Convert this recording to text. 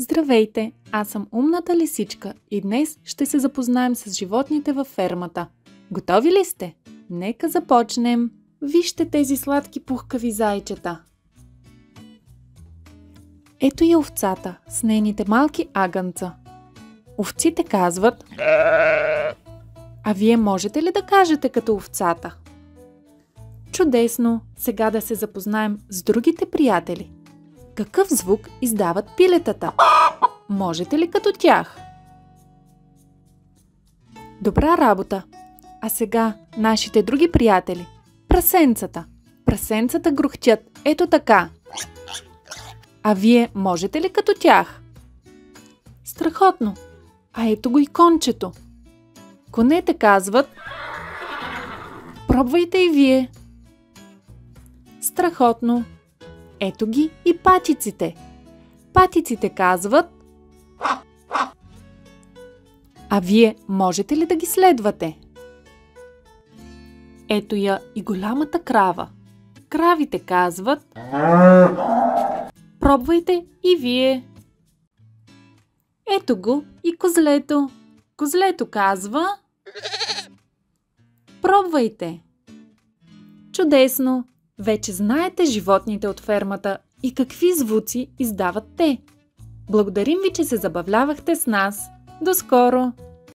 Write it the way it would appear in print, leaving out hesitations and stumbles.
Здравейте, аз съм умната лисичка и днес ще се запознаем с животните във фермата. Готови ли сте? Нека започнем! Вижте тези сладки пухкави зайчета. Ето и овцата с нейните малки агънца. Овците казват: а вие можете ли да кажете като овцата? Чудесно! Сега да се запознаем с другите приятели. Какъв звук издават пилетата? Можете ли като тях? Добра работа! А сега нашите други приятели. Прасенцата. Прасенцата грухтят ето така. А вие можете ли като тях? Страхотно! А ето го и кончето. Конете казват: пробвайте и вие. Страхотно! Ето ги и патиците. Патиците казват: а вие можете ли да ги следвате? Ето я и голямата крава. Кравите казват: пробвайте и вие. Ето го и козлето. Козлето казва: пробвайте. Чудесно! Вече знаете животните от фермата и какви звуци издават те. Благодарим ви, че се забавлявахте с нас. До скоро!